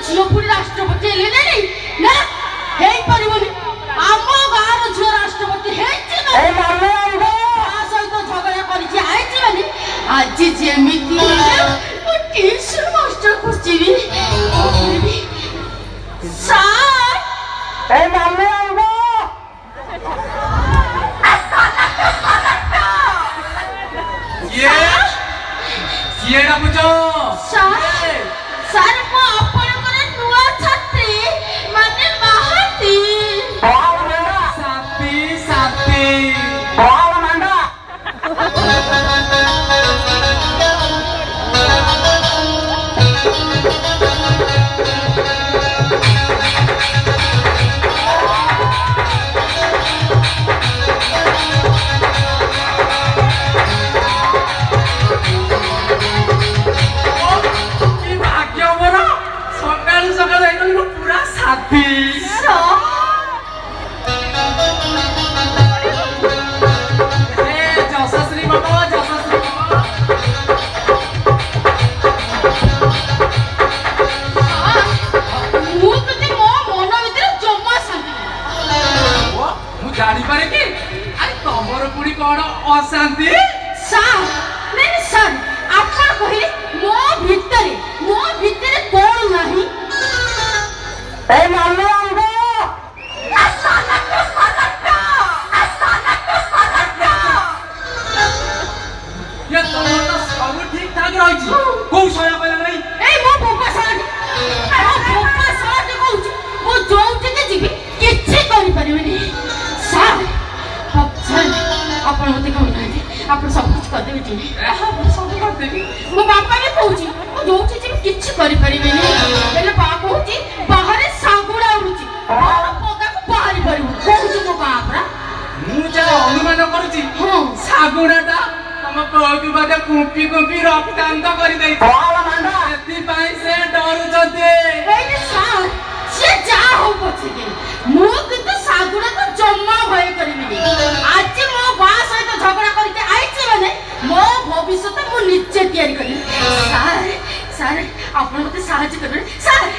ଝିଅ ପୁଣି ରାଷ୍ଟ୍ରପତି ହେଲେ ନାଇଁ ନା ହେଇପାରିବନି। ଆମ ଗାଁର ଝିଅ ରାଷ୍ଟ୍ରପତି ହେଇଛି ତା ସହିତ ଝଗଡା କରିଛି ଆଇଛି ମାନେ ଆଜି ଯେମିତି ମୁଁ ଟିଉସନ ମାଷ୍ଟର ଖୋଜିବି ସାର୍ କିଏ ଡାକୁଛ? ସାର୍ ମୁଁ ଆପଣଙ୍କର ନୂଆ ଛାତ୍ରୀ ମାନେ ମାହାନ୍ତି। ସାଥୀ ସାଥୀ ପୁରା ସାଥୀ। ଯଶଶ୍ରୀ ବାବା ଯଶଶ୍ରୀ ମୁଁ କିନ୍ତୁ ମୋ ମନ ଭିତରେ ଜମା ଶାନ୍ତି ମୁଁ ଜାଣିପାରେ କି ଆରେ ତମର ପୁଣି କଣ ଅଶାନ୍ତି? ସାର୍ ନାଇଁ ସାର୍ ଆପଣ କହିଲେ ମୋ ଭିତରେ କଣ ନାହିଁ? ତମର ତ ସବୁ ଠିକ ଠାକ ରହିଛି କୋଉ ଶୟ କହିଲା ନାଇଁ? ଏଇ ମୋ ବୋପା ସାର୍ କହୁଛି ମୁଁ ଯୋଉଠିକି ଯିବି କିଛି କରିପାରିବିନି। ସାର୍ ଆପଣ ମତେ କହୁନାହାନ୍ତି ଆପଣ ସବୁ କିଛି କରିଦେବେ କି? ସବୁ କରିଦେବି। ମୋ ବାପା ବି କହୁଛି ମୁଁ ଯୋଉଠି ଯିବି କିଛି କରିପାରିବିନି। ହେଲେ ବାପା କହୁଛି ବାହାରେ ଶାଗୁଣା ଉଡୁଛି ପଦାକୁ ବାହାରି ପାରିବୁ କହୁଛି ମୋ ବାପା ପରା। ମୁଁ ଯାହା ଅନୁମାନ କରୁଛି ଶାଗୁଣାଟା ତମ କଉଠୁ ବୋଧେ କୁମ୍ପି କୁମ୍ପି ରକ୍ତାନ୍ତ କରିଦେଇଛି ସେଥିପାଇଁ ସେ ଡରୁଛନ୍ତି। ଏଇଠି ସାର୍ ସେ ଯାହା ହଉ ପଛକେ ମୁଁ କିନ୍ତୁ ଶାଗୁଣାକୁ ଜମା ଭୟ କରିବିନି। ଆଜି ମୋ ବାଆ ସହିତ ଝଗଡା କରିକି ଆଇଛି ମାନେ ମୋ ଭବିଷ୍ୟତ ମୁଁ ନିଜେ ତିଆରି କରିବି। ସାର୍ ଆପଣ ମତେ ସାହାଯ୍ୟ କରିବେ ସାର୍।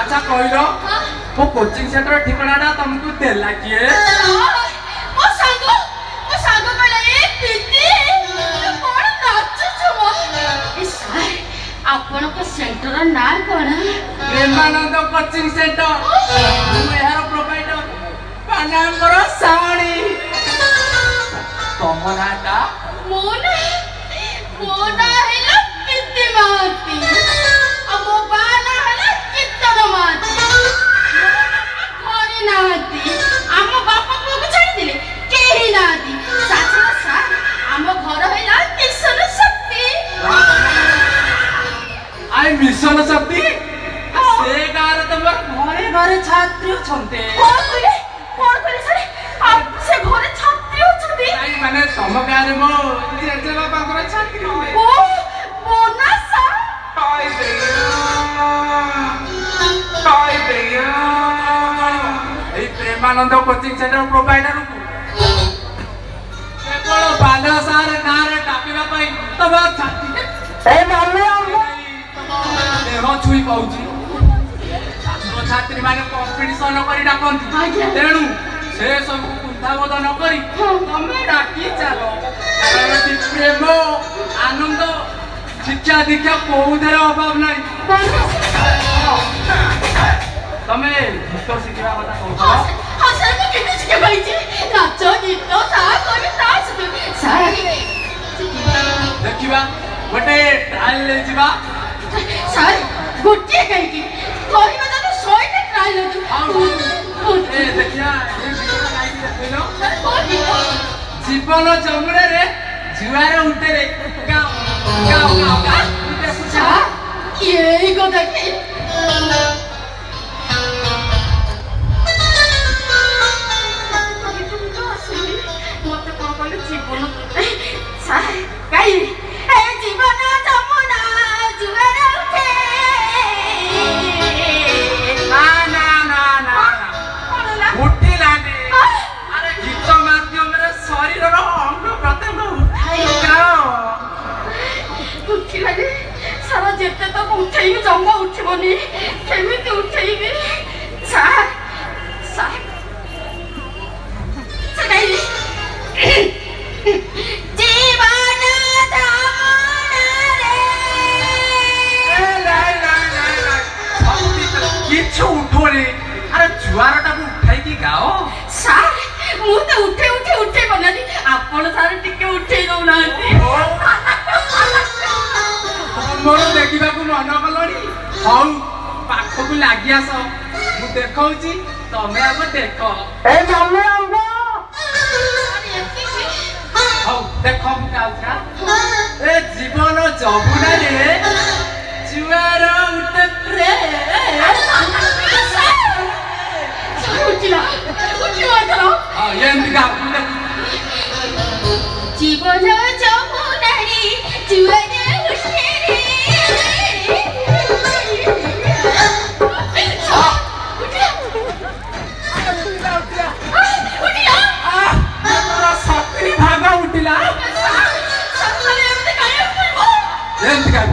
ଆଚ୍ଛା କହିଲ ମୋ କୋଚିଂ ସେଣ୍ଟର ଠିକଣାଟା ତମକୁ ଦେଲା କିଏ? ମୋ ସାଙ୍ଗ କହିଲା ଏ ପ୍ରୀତି କଣ ନାଚୁଛୁ ମୋ? ସାର୍ ଆପଣଙ୍କ ସେଣ୍ଟର ନାଁ କଣ? Premananda coaching centre. ମୁଁ ଏହାର ପ୍ରୋଭାଇଡର ପାନାଙ୍କର ସାଣୀ। ତମ ନାଁଟା? ମୋ ନାଁ ହେଲା ପ୍ରୀତି ମହାନ୍ତି ଆଉ ମୋ ବାଆ ନାଁ ହେଲା କୀର୍ତ୍ତନ ମହାନ୍ତି। ଘରେ ନାହାନ୍ତି ଆମ ବାପା ପୁଅକୁ ଛାଡ଼ିଥିଲେ କେହି ନାହାନ୍ତି। ସାର୍ ଆମ ଘର ହେଲା ମିଶନ ଶକ୍ତି। ଆଇ ମିଶନ ଶକ୍ତି? ସେ ଗାଁରେ ତମର ଘରେ ଛାତ୍ରୀ ଅଛନ୍ତି। କଣ କହିଲେ ସାର୍ ସେ ଘରେ ଛାତ୍ରୀ ଅଛନ୍ତି? ନାଇଁ ମାନେ ତମ ଗାଁରେ ମୋ ଜେଜେ ବାପାଙ୍କର ଛାତ୍ରୀ ହୁଏ। ଓ ମୋନା ସାର୍ ଏଇ ପ୍ରେମାନନ୍ଦ କୋଚିଂ ସେଣ୍ଟର ପ୍ରୋଭାଇଡରକୁ କେବଳ ବାଲ ସାର୍ ନାଁରେ ଡାକିବା ପାଇଁ ତମ ଛାତ୍ରୀ ଦେହ ଛୁଇଁ ପାଉଛି। ଛାତ୍ରଛାତ୍ରୀ ମାନେ କମ୍ପିଟିସନ କରି ଡାକନ୍ତି। ତେଣୁ ସେ ସବୁ କୁଣ୍ଠାବୋଧ ନ କରି ତମେ ଡାକି ଚାଲ। କାରଣ ପ୍ରେମ ଆନନ୍ଦ ଶିକ୍ଷା ଦୀକ୍ଷା କୋଉଥିରେ ଅଭାବ ନାହିଁ। ତମେ ଗୀତ ଶିଖିବା କଥା କହୁଛ? ସାର୍ ମୁଁ ଗୀତ ଶିଖିବା ପାଇଛି ନାଚ ଗୀତ ଯାହା କରି ତା ଶିଖିବି ସାର୍। ଦେଖିବା ଗୋଟେ ଟ୍ରାଏଲ ନେଇଯିବା। ସାର୍ ଗୋଟିଏ କାହିଁକି କହିବା ଯଦି 100ଟା ଟ୍ରାଏଲ ଦେଖିବା ଜୀବନ ଜମୁନରେ ଜୁଆର ଉଠେରେ ଏଇ କଥା କି ମତେ କଣ କହିଲେ ଜୀବନ କାହିଁ ଜୀବନ ଯମୁନା ଜୁଆର ଉଠେ। ନା ନା ନା ନା ଉଠିଲାନି। ଯେତେ ତ ଉଠେଇବି ଜମା ଉଠିବନି। କେମିତି ଉଠେଇବି? ସାର୍ ସାର୍ ଗାଇବି ଜୀବନ কিছু উঠোনি। আরে জুয়ারটাକୁ ଉଠାଇକି ଗାଅ। ସାର୍ ମୁଁ ତ ଉଠେଇ ପାରୁନାହାନ୍ତି। ଆପଣ ସାର୍ ଟିକେ ଉଠେଇ ଦଉନାହାନ୍ତି। ମୋର ଦେଖିବାକୁ ମନ କଲଣି? ହଉ ପାଖକୁ ଲାଗି ଆସ, ମୁଁ ଦେଖଉଛି, ତମେ ଆଗ ଦେଖ। ହଉ ଦେଖ ମୁଁ ଗାଉଛା। ଏ ଜୀବନ ଯମୁନାରେ ଜୁଆର ଉଠେ ଏମିତି ଗାଉ। ଜୀବନ ଯମୁନାରେ ଜୁଆର ଉଠେ ସତୁରି ଭାଗ ଉଠିଲା। ଏମିତି ଗାଇବ।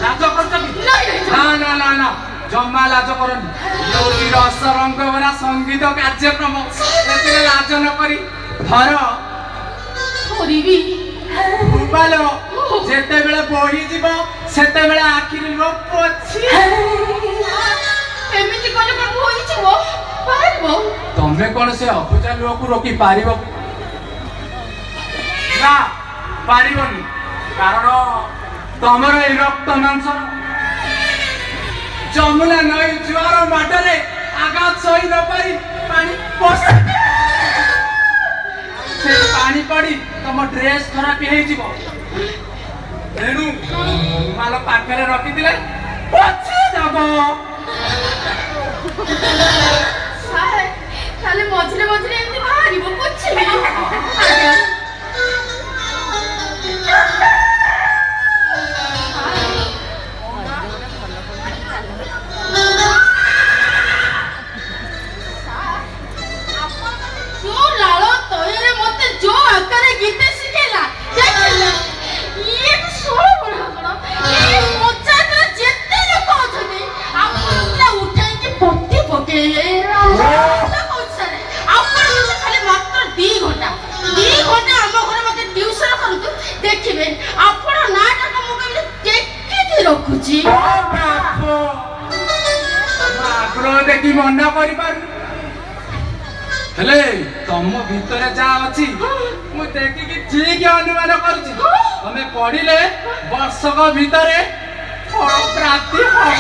ଲାଜ କରୁଛ କି? ନା ନା ନା ଜମା ଲାଜ କରନି। ଯୋଉଠି ରସ ରଙ୍ଗ ଭରା ସଙ୍ଗୀତ କାର୍ଯ୍ୟକ୍ରମ, ସେଥିରେ ଲାଜ ନ କରି ଧର କରିବି। ଭୁବାଲ ଯେତେବେଳେ ବହିଯିବ ସେତେବେଳେ ଆଖିରେ ଲୁହ ପୋଛି। ଏମିତି କଲେ କଣ ହୋଇଯିବ? ପାରିବ? ତମେ କଣ ସେ ଅବୁଝା ଲୁହକୁ ରୋକି ପାରିବ? ନା ପାରିବନି, କାରଣ ତମର ଏଇ ରକ୍ତ ମାଂସ ଯମୁନା ନଈ ଜୁଆର ମାଡରେ ଆଘାତ ସହି ନ ପାରି ପାଣି ପଶି ସେ ପାଣି ପଡି ତମ ଡ୍ରେସ୍ ଖରାପ ହେଇଯିବ। ତେଣୁ ମାଲ ପାଖରେ ରଖିଥିଲେ ପଛେ ଦବ। ତାହେଲେ ମଝିରେ ମଝିରେ ଏମିତି ବାହାରିବ ପୋଛିବି। ଦେଖିବେ ଆପଣ ନାଟକ ମୁଁ କେମିତି ଟେକିକି ରଖୁଛି। ଆଗ୍ରହ ଦେଖି ମନା କରିପାରୁନି, ହେଲେ ତମ ଭିତରେ ଯାହା ଅଛି ମୁଁ ଦେଖିକି ଠିକ ଅନୁମାନ କରୁଛି। ତମେ ପଢିଲେ ବର୍ଷକ ଭିତରେ ଫଳ ପ୍ରାପ୍ତି ହବ।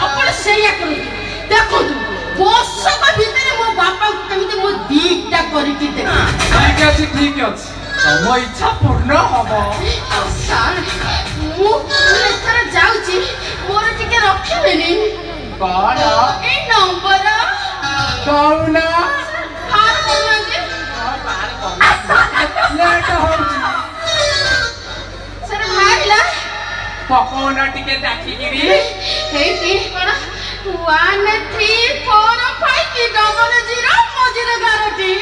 ଆପଣ ସେଇଆ କରନ୍ତୁ। ଦେଖନ୍ତୁ ବର୍ଷକ ଭିତରେ ମୋ ବାପାଙ୍କୁ କେମିତି ମୋ ଦିଟା କରିକି ଦେବେ। ଠିକ ଅଛି ଠିକ ଅଛି, ତମ ଇଚ୍ଛା ପୂର୍ଣ୍ଣ ହବ। ଆଉ ସାର୍ ମୁଁ ଏଥର ଯାଉଛି, ମୋର ଟିକେ ରଖିବେନି? କଣ? ଏଇ ନମ୍ବର କହୁନ। ବାହାର କରୁନାହାନ୍ତି। ଲେଟ୍ ହଉଛି। ସାର୍ ବାହାରିଲା ପକଉନ ଟିକେ ଦେଖିକିରି। ଏଇଠି କଣ 1 3 4 5 0 ମଝିରେ 11ଟି।